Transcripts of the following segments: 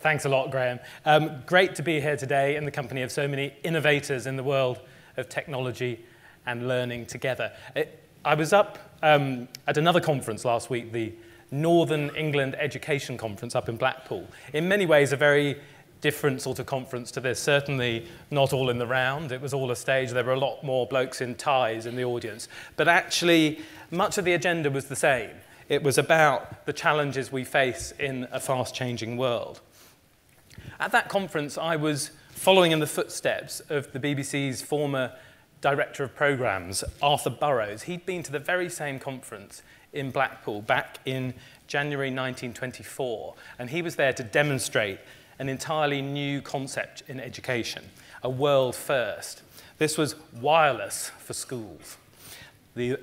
Thanks a lot, Graham. Great to be here today in the company of so many innovators in the world of technology and learning together. I was up at another conference last week, the Northern England Education Conference up in Blackpool. In many ways, a very different sort of conference to this. Certainly not all in the round. It was all a stage. There were a lot more blokes in ties in the audience. But actually, much of the agenda was the same. It was about the challenges we face in a fast-changing world. At that conference, I was following in the footsteps of the BBC's former Director of Programmes, Arthur Burrows. He'd been to the very same conference in Blackpool back in January 1924, and he was there to demonstrate an entirely new concept in education, a world first. This was wireless for schools, the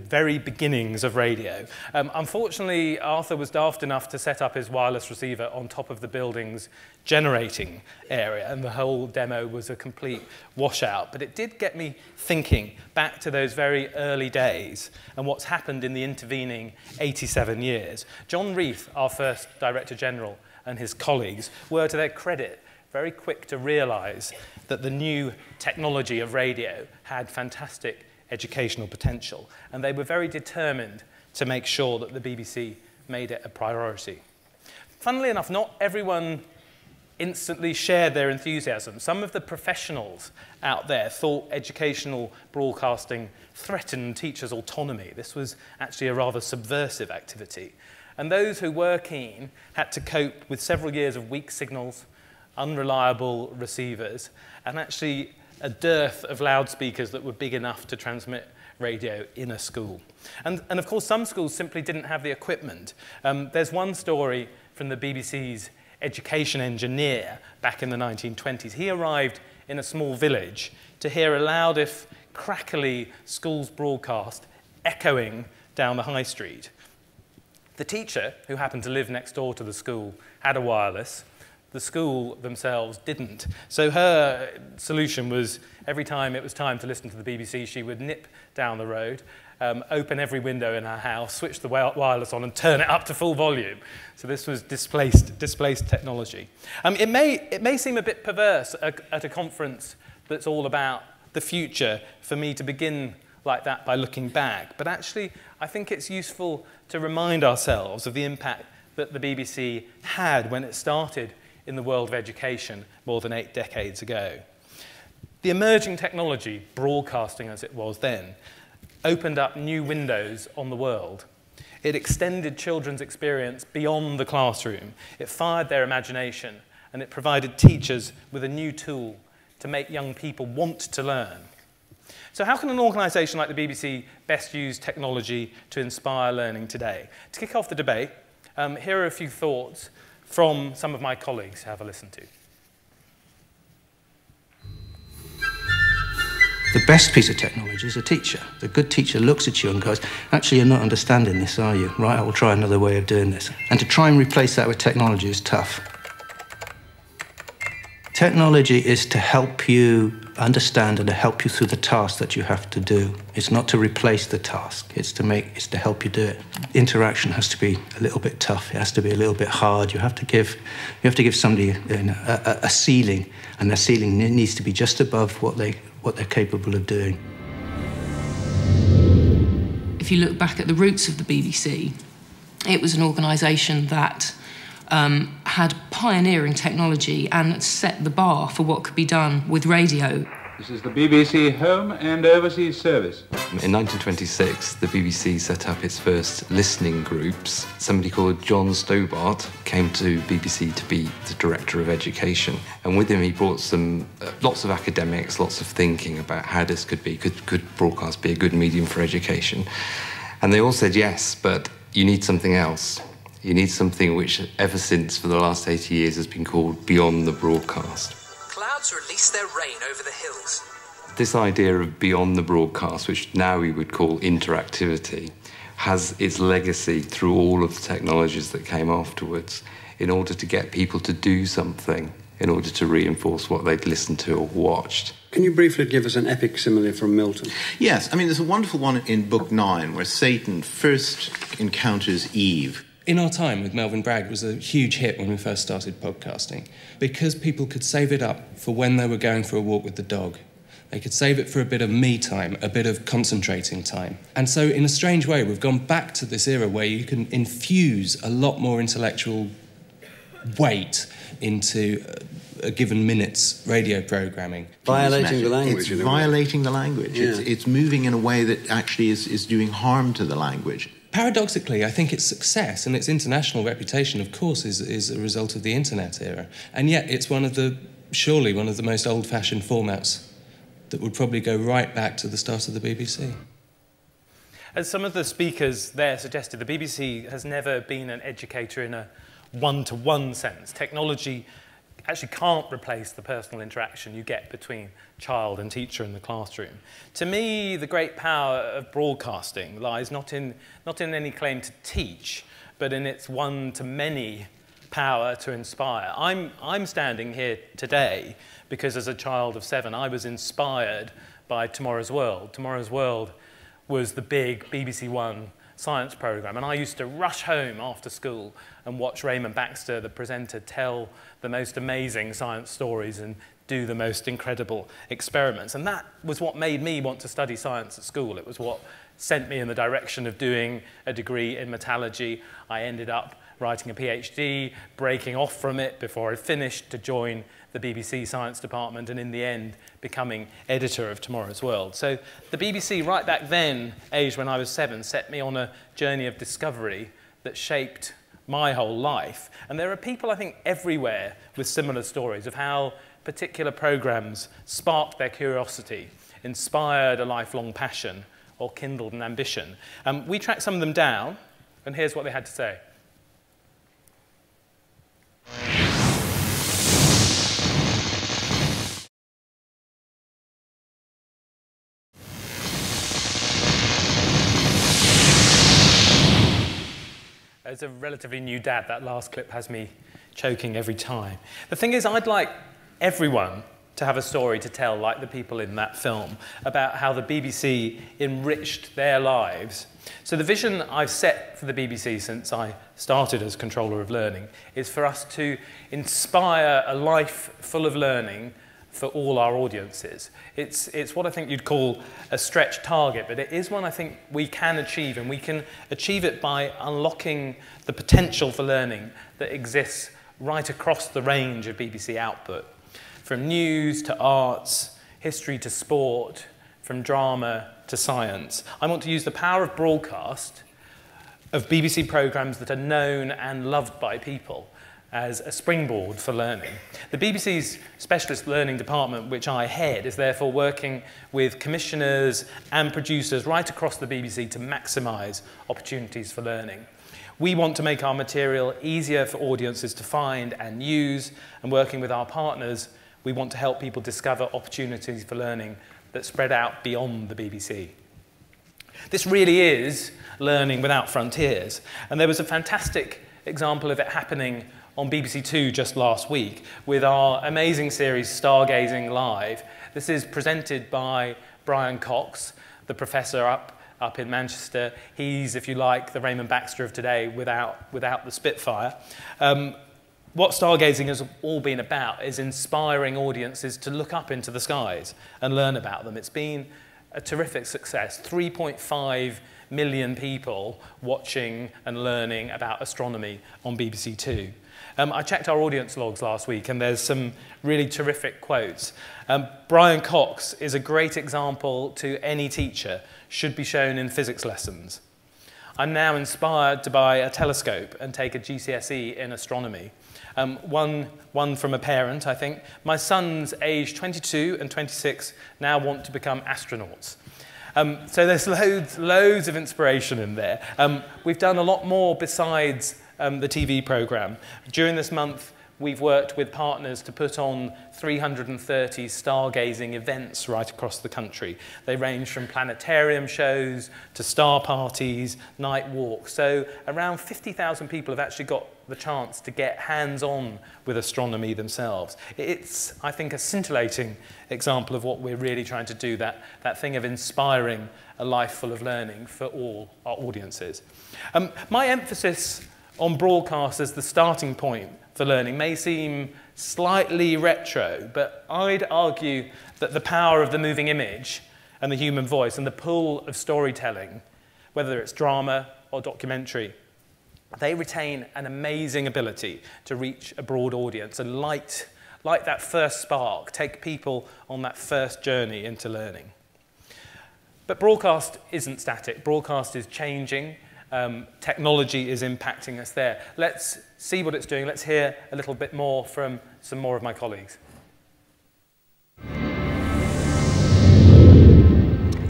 very beginnings of radio. Unfortunately, Arthur was daft enough to set up his wireless receiver on top of the building's generating area, and the whole demo was a complete washout. But it did get me thinking back to those very early days and what's happened in the intervening 87 years. John Reith, our first Director General, and his colleagues were, to their credit, very quick to realise that the new technology of radio had fantastic educational potential, and they were very determined to make sure that the BBC made it a priority. Funnily enough, not everyone instantly shared their enthusiasm. Some of the professionals out there thought educational broadcasting threatened teachers' autonomy. This was actually a rather subversive activity. And those who were keen had to cope with several years of weak signals, unreliable receivers, and actually a dearth of loudspeakers that were big enough to transmit radio in a school. And of course, some schools simply didn't have the equipment. There's one story from the BBC's education engineer back in the 1920s. He arrived in a small village to hear a loud, if crackly, school's broadcast echoing down the high street. The teacher, who happened to live next door to the school, had a wireless. The school themselves didn't. So her solution was, every time it was time to listen to the BBC, she would nip down the road, open every window in her house, switch the wireless on and turn it up to full volume. So this was displaced technology. It may seem a bit perverse at a conference that's all about the future for me to begin like that by looking back. But actually, I think it's useful to remind ourselves of the impact that the BBC had when it started in the world of education more than 8 decades ago. The emerging technology, broadcasting as it was then, opened up new windows on the world. It extended children's experience beyond the classroom. It fired their imagination, and it provided teachers with a new tool to make young people want to learn. So how can an organisation like the BBC best use technology to inspire learning today? To kick off the debate, here are a few thoughts from some of my colleagues to have a listen to. The best piece of technology is a teacher. The good teacher looks at you and goes, actually, you're not understanding this, are you? Right, I will try another way of doing this. And to try and replace that with technology is tough. Technology is to help you understand and to help you through the task that you have to do. It's not to replace the task, it's to help you do it. Interaction has to be a little bit tough, it has to be a little bit hard. You have to give somebody a ceiling, and their ceiling needs to be just above what they're capable of doing. If you look back at the roots of the BBC, it was an organisation that had pioneering technology and set the bar for what could be done with radio. This is the BBC Home and Overseas Service. In 1926, the BBC set up its first listening groups. Somebody called John Stobart came to BBC to be the Director of Education. And with him, he brought some lots of academics, lots of thinking about how this could be. Could broadcast be a good medium for education? And they all said yes, but you need something else. You need something which, ever since for the last 80 years, has been called beyond the broadcast. Clouds release their rain over the hills. This idea of beyond the broadcast, which now we would call interactivity, has its legacy through all of the technologies that came afterwards in order to get people to do something, in order to reinforce what they'd listened to or watched. Can you briefly give us an epic simile from Milton? Yes, I mean, there's a wonderful one in Book 9 where Satan first encounters Eve In Our Time with Melvyn Bragg was a huge hit when we first started podcasting because people could save it up for when they were going for a walk with the dog. They could save it for a bit of me time, a bit of concentrating time. And so in a strange way, we've gone back to this era where you can infuse a lot more intellectual weight into a given minute's radio programming. Violating the language. It's violating the language. Yeah. It's moving in a way that actually is doing harm to the language. Paradoxically, I think its success and its international reputation, of course, is a result of the internet era. And yet it's surely one of the most old-fashioned formats that would probably go right back to the start of the BBC. As some of the speakers there suggested, the BBC has never been an educator in a one-to-one sense. Technology actually can't replace the personal interaction you get between child and teacher in the classroom. To me, the great power of broadcasting lies not in any claim to teach, but in its one-to-many power to inspire. I'm standing here today because as a child of 7, I was inspired by Tomorrow's World. Tomorrow's World was the big BBC One science programme, and I used to rush home after school and watch Raymond Baxter, the presenter, tell the most amazing science stories and do the most incredible experiments. And that was what made me want to study science at school. It was what sent me in the direction of doing a degree in metallurgy. I ended up writing a PhD, breaking off from it before I finished to join the BBC Science Department, and in the end becoming editor of Tomorrow's World. So the BBC, right back then, aged when I was 7, set me on a journey of discovery that shaped my whole life. And there are people, I think, everywhere with similar stories of how particular programmes sparked their curiosity, inspired a lifelong passion, or kindled an ambition. We tracked some of them down, and here's what they had to say. As a relatively new dad, that last clip has me choking every time. The thing is, I'd like everyone to have a story to tell, like the people in that film, about how the BBC enriched their lives. So the vision I've set for the BBC since I started as controller of learning is for us to inspire a life full of learning for all our audiences. It's what I think you'd call a stretch target, but it is one I think we can achieve, and we can achieve it by unlocking the potential for learning that exists right across the range of BBC output. From news to arts, history to sport, from drama to science. I want to use the power of broadcast, of BBC programmes that are known and loved by people, as a springboard for learning. The BBC's Specialist Learning Department, which I head, is therefore working with commissioners and producers right across the BBC to maximise opportunities for learning. We want to make our material easier for audiences to find and use, and working with our partners, we want to help people discover opportunities for learning that spread out beyond the BBC. This really is learning without frontiers, and there was a fantastic example of it happening on BBC Two just last week with our amazing series Stargazing Live. This is presented by Brian Cox, the professor up in Manchester. He's, if you like, the Raymond Baxter of today without the Spitfire. What stargazing has all been about is inspiring audiences to look up into the skies and learn about them. It's been a terrific success. 3.5 million people watching and learning about astronomy on BBC Two. I checked our audience logs last week, and there's some really terrific quotes. Brian Cox is a great example to any teacher, should be shown in physics lessons. I'm now inspired to buy a telescope and take a GCSE in astronomy. One from a parent, I think. My sons, aged 22 and 26, now want to become astronauts. So there's loads of inspiration in there. We've done a lot more besides the TV programme. During this month, we've worked with partners to put on 330 stargazing events right across the country. They range from planetarium shows to star parties, night walks. So around 50,000 people have actually got the chance to get hands-on with astronomy themselves. It's, I think, a scintillating example of what we're really trying to do, that thing of inspiring a life full of learning for all our audiences. My emphasis on broadcast as the starting point for learning may seem slightly retro, but I'd argue that the power of the moving image and the human voice and the pull of storytelling, whether it's drama or documentary, they retain an amazing ability to reach a broad audience and light that first spark, take people on that first journey into learning. But broadcast isn't static. Broadcast is changing. Technology is impacting us there. Let's see what it's doing. Let's hear a little bit more from some more of my colleagues.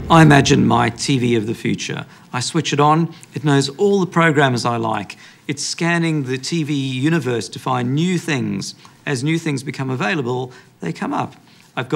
I imagine my TV of the future. I switch it on, it knows all the programmers I like. It's scanning the TV universe to find new things. As new things become available, they come up. I've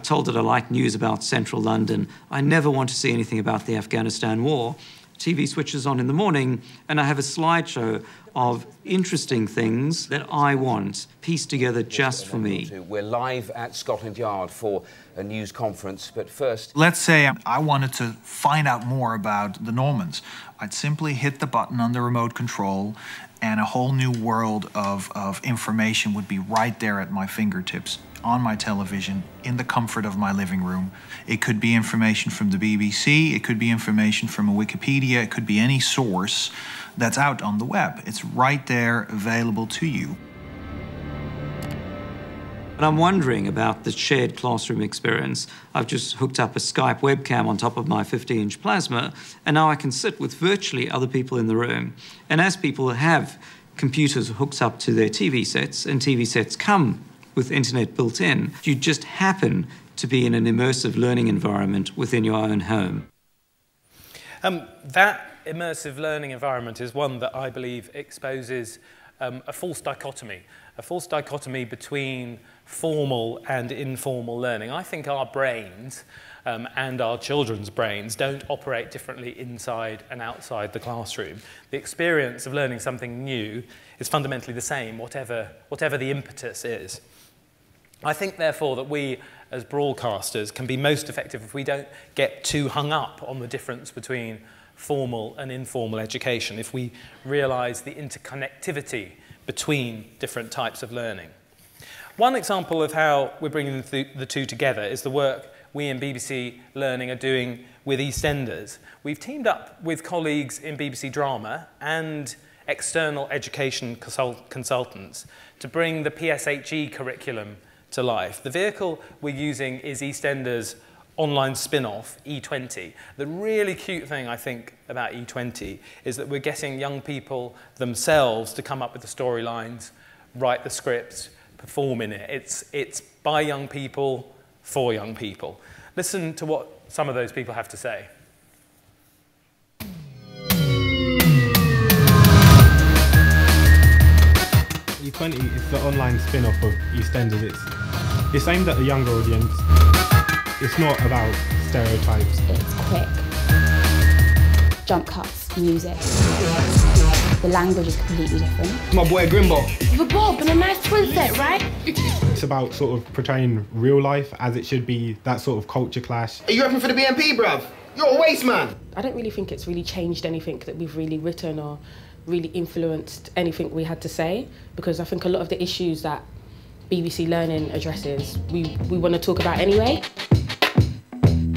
told it I like news about central London. I never want to see anything about the Afghanistan war. TV switches on in the morning, and I have a slideshow of interesting things that I want pieced together just for me. We're live at Scotland Yard for a news conference, but first... Let's say I wanted to find out more about the Normans. I'd simply hit the button on the remote control, and a whole new world of information would be right there at my fingertips, on my television, in the comfort of my living room. It could be information from the BBC, it could be information from a Wikipedia, it could be any source that's out on the web. It's right there, available to you. And I'm wondering about the shared classroom experience. I've just hooked up a Skype webcam on top of my 50-inch plasma, and now I can sit with virtually other people in the room. And as people have computers hooked up to their TV sets, and TV sets come with internet built in, you just happen to be in an immersive learning environment within your own home. That immersive learning environment is one that I believe exposes a false dichotomy between formal and informal learning. I think our brains and our children's brains don't operate differently inside and outside the classroom. The experience of learning something new is fundamentally the same, whatever the impetus is. I think, therefore, that we, as broadcasters, can be most effective if we don't get too hung up on the difference between formal and informal education, if we realise the interconnectivity between different types of learning. One example of how we're bringing the two together is the work we in BBC Learning are doing with EastEnders. We've teamed up with colleagues in BBC Drama and external education consultants to bring the PSHE curriculum to life. The vehicle we're using is EastEnders' online spin-off, E20. The really cute thing, I think, about E20 is that we're getting young people themselves to come up with the storylines, write the scripts, perform in it. It's by young people, for young people. Listen to what some of those people have to say. E20 is the online spin-off of EastEnders. It's aimed at a younger audience. It's not about stereotypes. It's quick. Jump cuts, music. The language is completely different. My boy Grimbo. With a bob and a nice twin set, right? It's about sort of portraying real life as it should be, that sort of culture clash. Are you repping for the BNP, bruv? You're a waste man. I don't really think it's really changed anything that we've really written or really influenced anything we had to say, because I think a lot of the issues that BBC Learning addresses, we want to talk about anyway.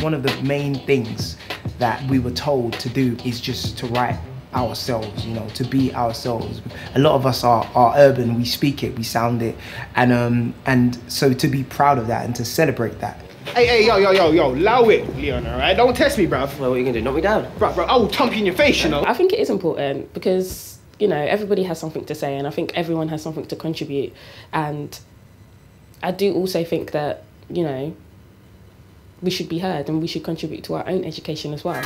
One of the main things that we were told to do is just to write ourselves, you know, to be ourselves. A lot of us are urban, we speak it, we sound it, and so to be proud of that and to celebrate that. Hey, yo, allow it, Leon, all right? Don't test me, bruv. Well, what are you going to do, knock me down? Bruv, I will thump you in your face, you know? I think it is important because, you know, everybody has something to say and I think everyone has something to contribute. And I do also think that, you know, we should be heard and we should contribute to our own education as well.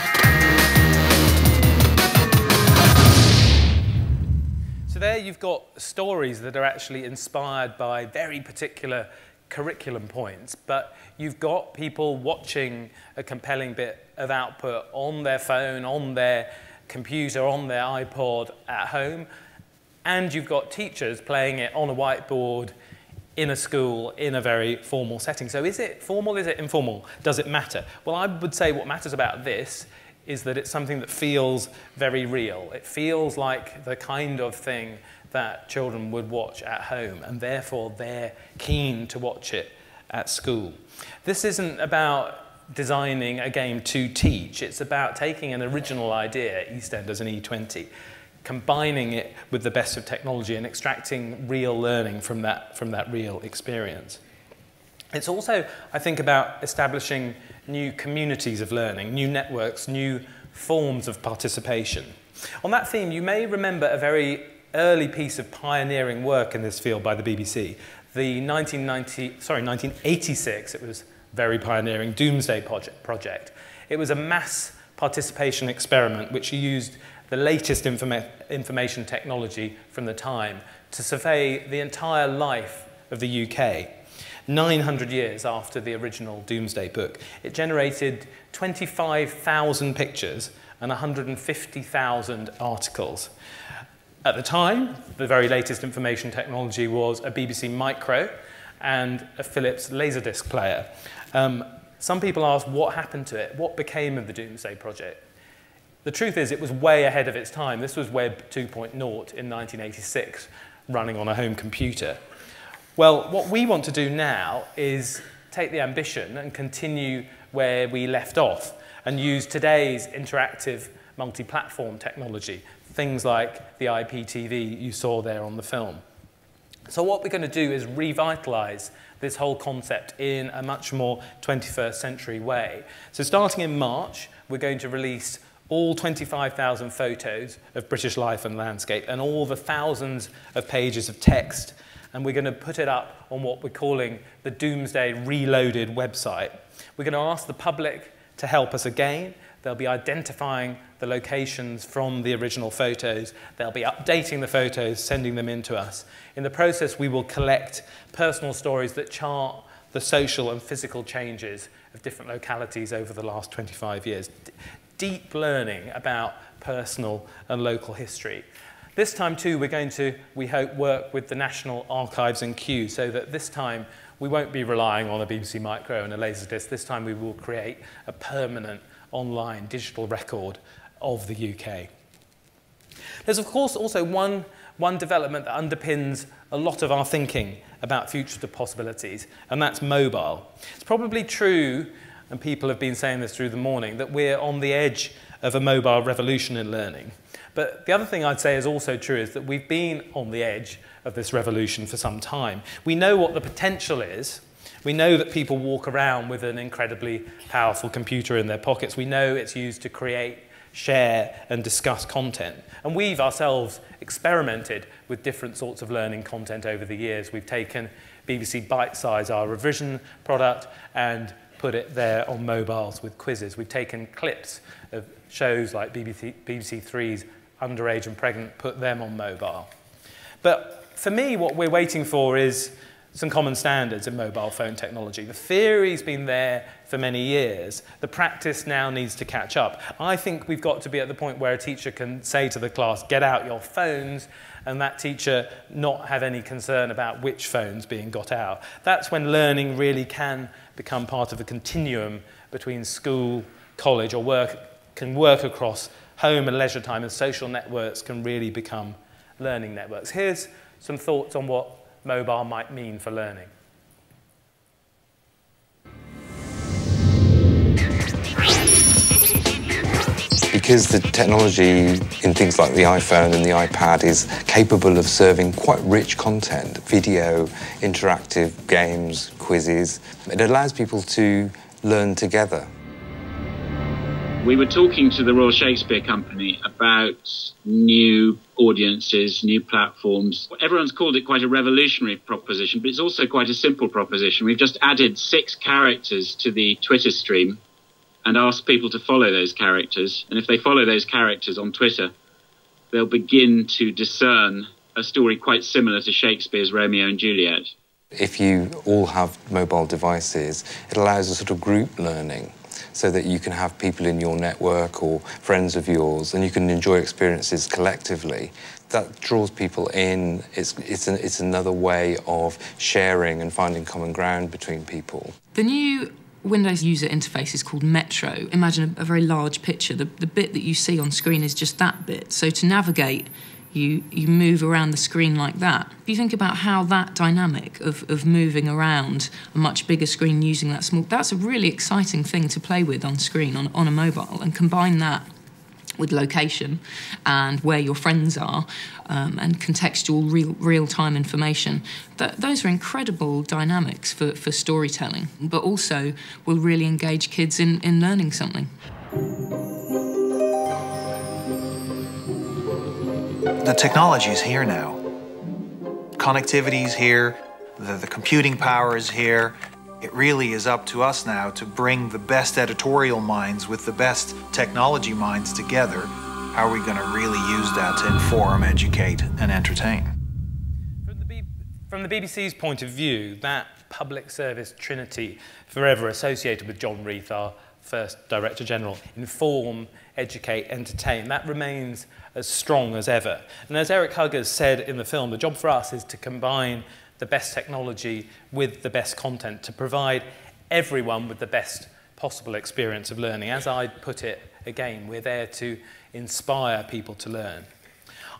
So there you've got stories that are actually inspired by very particular curriculum points, but you've got people watching a compelling bit of output on their phone, on their computer, on their iPod at home, and you've got teachers playing it on a whiteboard in a school in a very formal setting. So is it formal, is it informal? Does it matter? Well, I would say what matters about this is that it's something that feels very real. It feels like the kind of thing that children would watch at home, and therefore they're keen to watch it at school. This isn't about designing a game to teach. It's about taking an original idea, EastEnders and E20, combining it with the best of technology and extracting real learning from that real experience. It's also, I think, about establishing new communities of learning, new networks, new forms of participation. On that theme, you may remember a very early piece of pioneering work in this field by the BBC. The 1986, it was very pioneering, Doomsday Project. It was a mass participation experiment which used the latest information technology from the time to survey the entire life of the UK, 900 years after the original Doomsday Book. It generated 25,000 pictures and 150,000 articles. At the time, the very latest information technology was a BBC Micro and a Philips Laserdisc player. Some people ask what happened to it, what became of the Doomsday Project. The truth is it was way ahead of its time. This was Web 2.0 in 1986, running on a home computer. Well, what we want to do now is take the ambition and continue where we left off and use today's interactive multi-platform technology, things like the IPTV you saw there on the film. So what we're going to do is revitalize this whole concept in a much more 21st century way. So starting in March, we're going to release all 25,000 photos of British life and landscape and all the thousands of pages of text. And we're going to put it up on what we're calling the Doomsday Reloaded website. We're going to ask the public to help us again. They'll be identifying the locations from the original photos. They'll be updating the photos, sending them in to us. In the process, we will collect personal stories that chart the social and physical changes of different localities over the last 25 years. Deep learning about personal and local history. This time, too, we're going to, we hope, work with the National Archives and Kew so that this time we won't be relying on a BBC Micro and a Laserdisc. This time we will create a permanent online digital record of the UK. There's, of course, also one development that underpins a lot of our thinking about future possibilities, and that's mobile. It's probably true, and people have been saying this through the morning, that we're on the edge of a mobile revolution in learning. But the other thing I'd say is also true is that we've been on the edge of this revolution for some time. We know what the potential is. We know that people walk around with an incredibly powerful computer in their pockets. We know it's used to create, share, and discuss content. And we've ourselves experimented with different sorts of learning content over the years. We've taken BBC Bitesize, our revision product, and put it there on mobiles with quizzes. We've taken clips of shows like BBC Three's Underage and Pregnant, put them on mobile. But for me, what we're waiting for is some common standards in mobile phone technology. The theory's been there for many years. The practice now needs to catch up. I think we've got to be at the point where a teacher can say to the class, get out your phones, and that teacher not have any concern about which phone's being got out. That's when learning really can become part of a continuum between school, college, or work, can work across home and leisure time, and social networks can really become learning networks. Here's some thoughts on what mobile might mean for learning. Because the technology in things like the iPhone and the iPad is capable of serving quite rich content, video, interactive games, quizzes, it allows people to learn together. We were talking to the Royal Shakespeare Company about new audiences, new platforms. Everyone's called it quite a revolutionary proposition, but it's also quite a simple proposition. We've just added 6 characters to the Twitter stream and asked people to follow those characters. And if they follow those characters on Twitter, they'll begin to discern a story quite similar to Shakespeare's Romeo and Juliet. If you all have mobile devices, it allows a sort of group learning, so that you can have people in your network or friends of yours, and you can enjoy experiences collectively. That draws people in. It's another way of sharing and finding common ground between people. The new Windows user interface is called Metro. Imagine a very large picture. The bit that you see on screen is just that bit. So to navigate, you move around the screen like that. If you think about how that dynamic of moving around a much bigger screen using that small, that's a really exciting thing to play with on screen, on a mobile, and combine that with location and where your friends are, and contextual real-time information. Those are incredible dynamics for storytelling, but also will really engage kids in learning something. The technology is here now. Connectivity is here, the computing power is here. It really is up to us now to bring the best editorial minds with the best technology minds together. How are we going to really use that to inform, educate, and entertain? From the BBC's point of view, that public service trinity forever associated with John Reith, our first Director General, inform, educate, entertain, that remains as strong as ever. And as Eric Huggers said in the film, the job for us is to combine the best technology with the best content to provide everyone with the best possible experience of learning. As I put it again, we're there to inspire people to learn.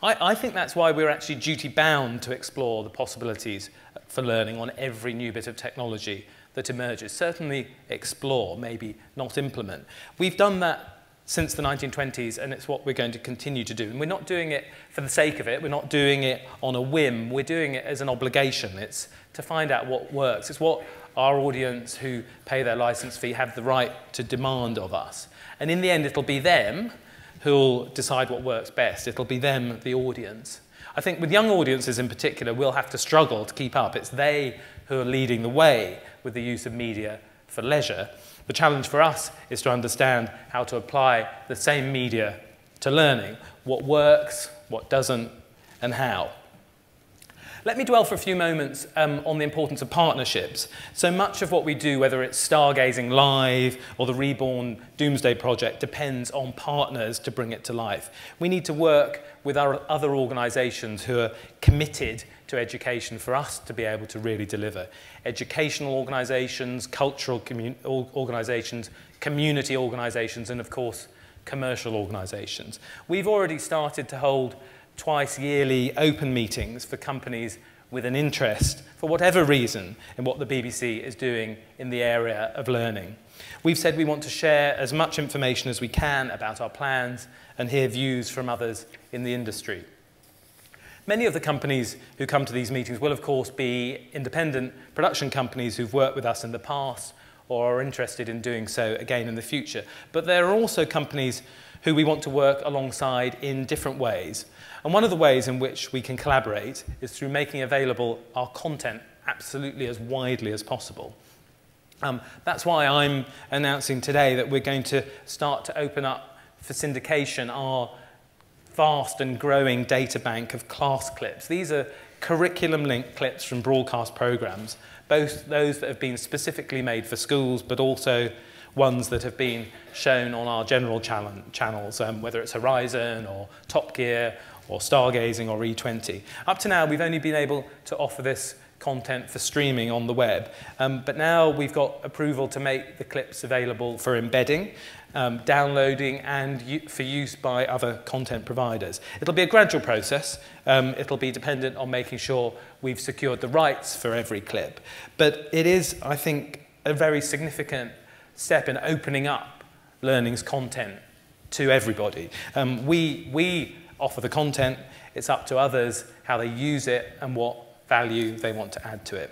I think that's why we're actually duty-bound to explore the possibilities for learning on every new bit of technology that emerges. Certainly explore, maybe not implement. We've done that since the 1920s, and it's what we're going to continue to do. And we're not doing it for the sake of it. We're not doing it on a whim. We're doing it as an obligation. It's to find out what works. It's what our audience who pay their license fee have the right to demand of us. And in the end, it'll be them who'll decide what works best. It'll be them, the audience. I think with young audiences in particular, we'll have to struggle to keep up. It's they who are leading the way with the use of media for leisure. The challenge for us is to understand how to apply the same media to learning, what works, what doesn't, and how. Let me dwell for a few moments on the importance of partnerships. So much of what we do, whether it's Stargazing Live or the Reborn Doomsday Project, depends on partners to bring it to life. We need to work with our other organisations who are committed to education for us to be able to really deliver. Educational organisations, cultural organisations, community organisations, and of course, commercial organisations. We've already started to hold twice yearly open meetings for companies with an interest, for whatever reason, in what the BBC is doing in the area of learning. We've said we want to share as much information as we can about our plans and hear views from others in the industry. Many of the companies who come to these meetings will, of course, be independent production companies who've worked with us in the past or are interested in doing so again in the future. But there are also companies who we want to work alongside in different ways. And one of the ways in which we can collaborate is through making available our content absolutely as widely as possible. That's why I'm announcing today that we're going to start to open up for syndication our vast and growing data bank of class clips. These are curriculum-linked clips from broadcast programmes, both those that have been specifically made for schools, but also ones that have been shown on our general channels, whether it's Horizon or Top Gear or Stargazing or E20. Up to now, we've only been able to offer this content for streaming on the web, but now we've got approval to make the clips available for embedding, downloading, and for use by other content providers. It'll be a gradual process. It'll be dependent on making sure we've secured the rights for every clip. But it is, I think, a very significant step in opening up learning's content to everybody. We offer the content. It's up to others how they use it and what value they want to add to it.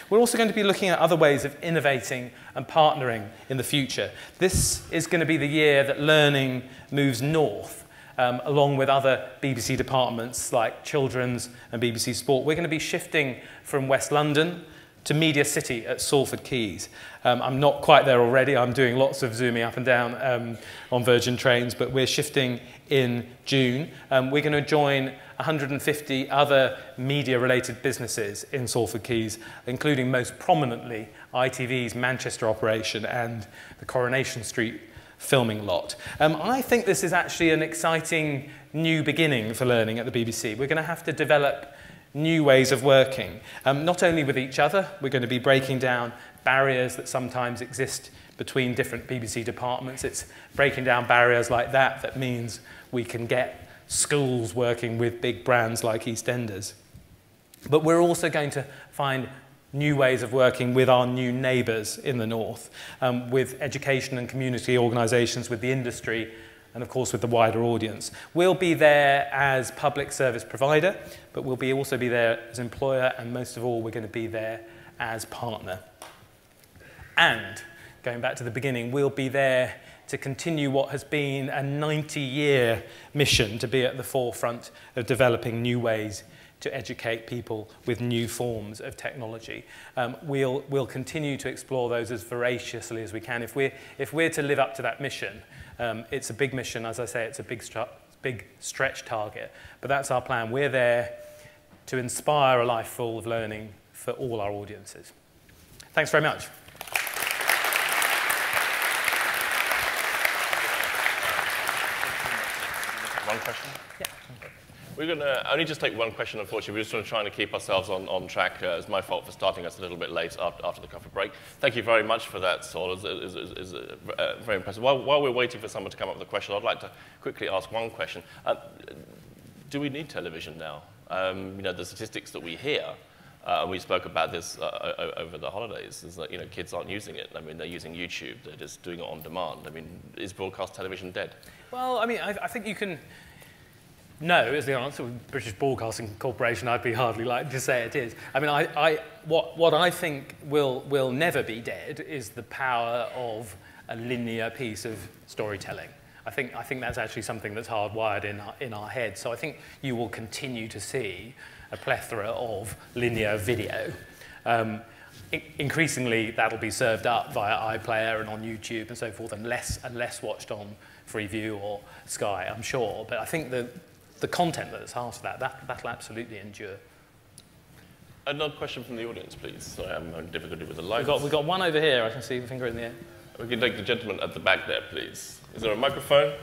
We're also going to be looking at other ways of innovating and partnering in the future. This is going to be the year that learning moves north, along with other BBC departments like Children's and BBC Sport. We're going to be shifting from West London to Media City at Salford Quays. I'm not quite there already. I'm doing lots of zooming up and down on Virgin trains, but we're shifting in June. We're going to join 150 other media-related businesses in Salford Quays, including most prominently ITV's Manchester operation and the Coronation Street filming lot. I think this is actually an exciting new beginning for learning at the BBC. We're going to have to develop new ways of working, not only with each other. We're going to be breaking down barriers that sometimes exist between different BBC departments. It's breaking down barriers like that that means we can get schools working with big brands like EastEnders. But we're also going to find new ways of working with our new neighbours in the north, with education and community organisations, with the industry, and of course with the wider audience. We'll be there as public service provider, but we'll also be there as employer, and most of all, we're going to be there as partner. And, going back to the beginning, we'll be there to continue what has been a 90-year mission to be at the forefront of developing new ways to educate people with new forms of technology. We'll continue to explore those as voraciously as we can. If we're to live up to that mission, it's a big mission, as I say, it's a big stretch target, but that's our plan. We're there to inspire a life full of learning for all our audiences. Thanks very much. One question? Yeah. We're going to only just take one question, unfortunately. We're just trying to keep ourselves on track. It's my fault for starting us a little bit late after the coffee break. Thank you very much for that, Saul. It's very impressive. While we're waiting for someone to come up with a question, I'd like to quickly ask one question. Do we need television now? You know, the statistics that we hear, and we spoke about this over the holidays, is that, you know, kids aren't using it. I mean, they're using YouTube. They're just doing it on demand. I mean, is broadcast television dead? Well, I mean, I think you can... No is the answer. With British Broadcasting Corporation, I'd be hardly likely to say it is. I mean, what I think will never be dead is the power of a linear piece of storytelling. I think that's actually something that's hardwired in our heads. So I think you will continue to see a plethora of linear video. Increasingly, that'll be served up via iPlayer and on YouTube and so forth, and less watched on Freeview or Sky, I'm sure. But I think the content that's after that'll absolutely endure. Another question from the audience, please. Sorry, I'm having difficulty with the lights. We've got one over here. I can see the finger in the air. We can take the gentleman at the back there, please. Is there a microphone?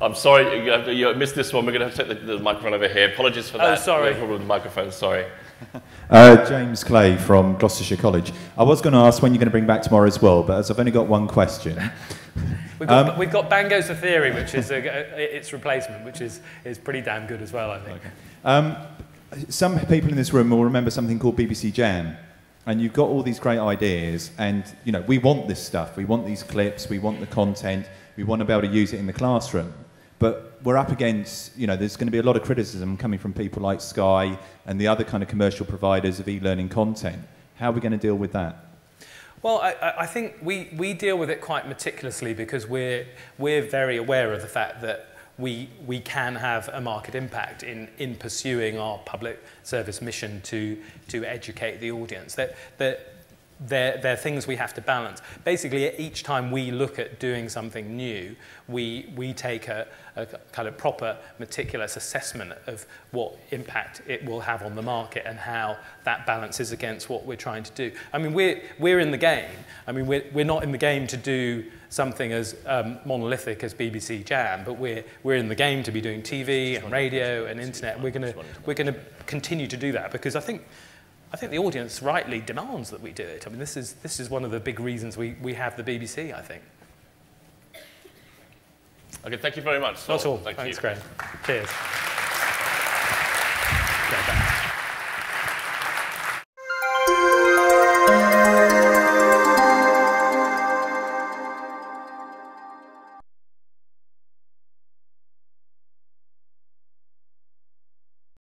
I'm sorry, you missed this one. We're going to have to take the microphone over here. Apologies for that. Oh, sorry. No problem with the microphone, sorry. James Clay from Gloucestershire College. I was going to ask when you're going to bring back tomorrow as well, but as I've only got one question. We've got Bango's the Theory, which is its replacement, which is pretty damn good as well, I think. Okay. Some people in this room will remember something called BBC Jam, and you've got all these great ideas, and you know, we want this stuff, we want these clips, we want the content, we want to be able to use it in the classroom. But we're up against, you know, there's going to be a lot of criticism coming from people like Sky and the other kind of commercial providers of e-learning content. How are we going to deal with that? Well, I think we deal with it quite meticulously because we're very aware of the fact that we can have a market impact in pursuing our public service mission to educate the audience. They're things we have to balance. Basically, each time we look at doing something new, we take a kind of proper, meticulous assessment of what impact it will have on the market and how that balances against what we're trying to do. I mean, we're in the game. I mean, we're not in the game to do something as monolithic as BBC Jam, but we're in the game to be doing TV and radio and internet. We're going to continue to do that because I think the audience rightly demands that we do it. I mean, this is one of the big reasons we have the BBC, I think. Okay, thank you very much. That's all. Thanks, Graham. Cheers.